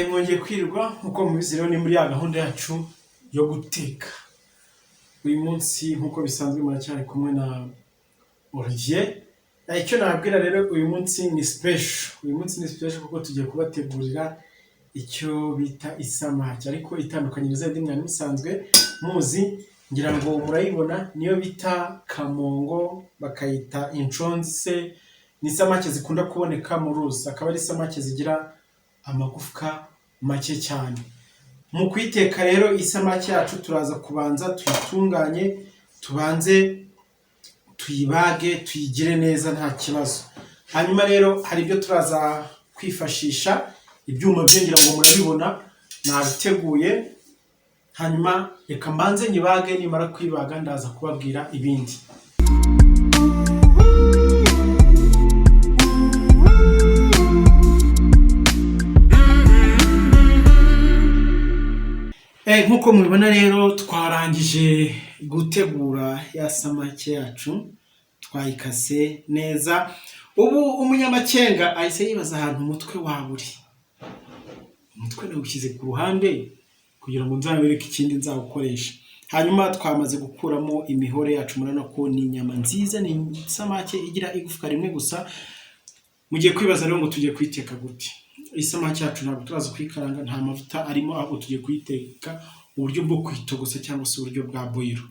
Mwongeye kwirwa nkuko mubizi rero ni muri ya gahunda yacu yo guteka. Uyu munsi nkuko bisanzwe muracyari kumwe na Olivier. Icyo nababwira rero uyu munsi ni special. Uyu munsi ni special kuko tugiye kubategurira icyo bita isamaki, ariko itandukanyiriza indi mwanya musanzwe muzi, ngira ngo murayibona, niyo bita kamongo, bakayita inshonse. Ni isamaki zikunda kuboneka mu ruzi, akaba ari isamaki zigira amagufwa make cyane. Mu kwiteka rero isamaki yacu turaza kubanza tuyitunganye, tubanze tuyibage, tuyigire neza nta kibazo. Hanyuma rero hari ibyo turaza kwifashisha, ibyuma byo ngira ngo murabibona nabiteguye. Hanyuma reka mbanze nyibage, nimara kwibaga ndaza kubabwira ibindi. Nkuko mubibona rero twarangije gutegura ya samake yacu, twayikase neza. Ubu umunyamakenga ahise yibaza ahantu umutwe waburi. Umutwe nawushyize ku ruhande kugira ngo nzabereke ikindi nzawukoresha. Hanyuma twamaze gukuramo imihore yacu, murabona ko ni inyama nziza, ni samake igira igufwa rimwe gusa. Mugiye kwibaza rero ngo tugiye kuyiteka gute. Isamaki yacu ntabwo turaza kuyikaranga, nta mavuta arimo, ahubwo tugiye kuyiteka uburyo bwo kwitogosa cyangwa se uburyo bwa boilo.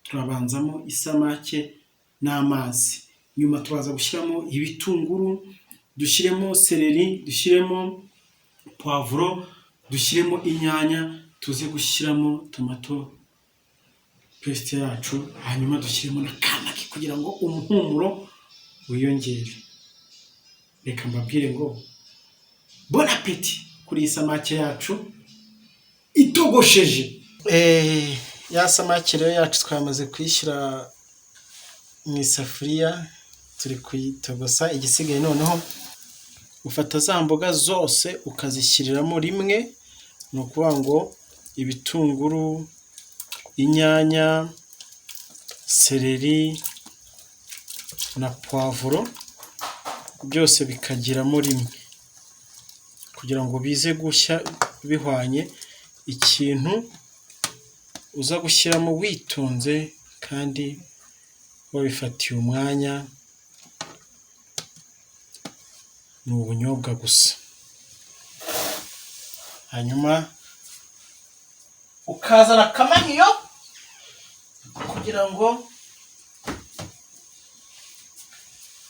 Turabanzamo isamake n'amazi, nyuma turaza gushyiramo ibitunguru, dushyiremo seleri, dushyiremo poivro, dushyiremo inyanya, tuze gushyiramo tomato paste yacu, hanyuma dushyiremo na kanaki kugira ngo umuhumuro wiyongere. Reka mbabwire ngo bon appétit kuri isamake yacu itogosheje. Ya samake rero yacu twamaze kuyishyira mu isafuriya, turi kuyitogosa. Igisigaye noneho ufata za mboga zose ukazishyiriramo rimwe, ni ukuvuga ngo ibitunguru, inyanya, seleri na poivro byose bikagiramo rimwe kugira ngo bize gushya bihwanye. Ikintu uza gushyiramo witonze kandi wabifatiye umwanya ni ubunyobwa gusa. Hanyuma ukazana akamanyo kugira ngo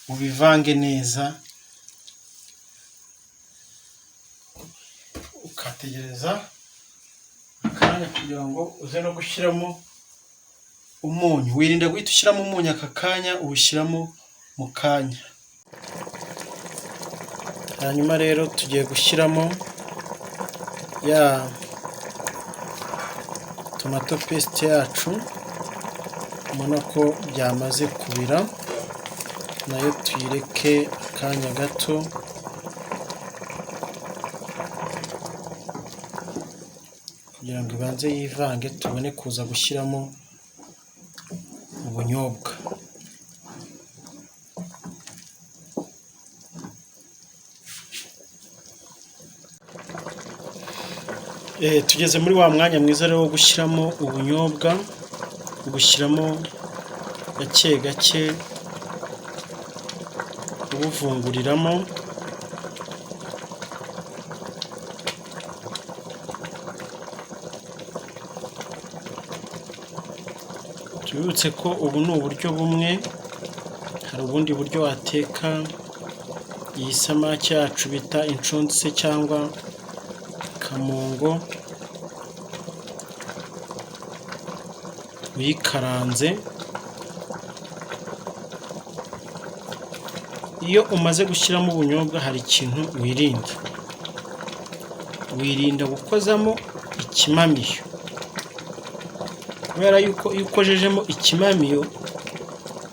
ubivange neza, ukategereza akanya kugira ngo uze no gushyiramo umunyu. Wirinda guhita ushyiramo umunyu aka kanya, uwushyiramo mu kanya. Hanyuma rero tugiye gushyiramo ya tomato paste yacu, ubona ko byamaze kubira, nayo tuyireke akanya gato kugira ngo ibanze yivange, tubone kuza gushyiramo ubunyobwa. Tugeze muri wa mwanya mwiza rero wo gushyiramo ubunyobwa, ubushyiramo gake gake ubuvunguriramo. Tubibutse ko ubu ni uburyo bumwe, hari ubundi buryo wateka iyi samake yacu bita inshonse cyangwa kamongo uyikaranze. Iyo umaze gushyiramo ubunyobwa hari ikintu wirinda gukozamo ikimamiyo, kubera yuko iyo ukojejemo ikimamiyo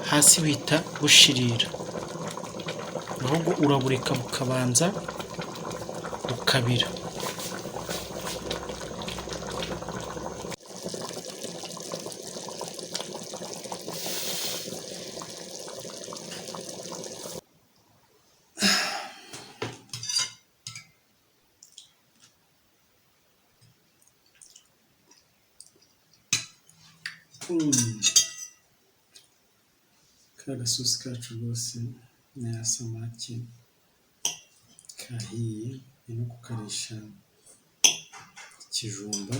hasi bihita bushirira, ahubwo urabureka bukabanza bukabira. ka gasosi kacu rwose n'aya samake kahiye, ni no kukarisha ikijumba.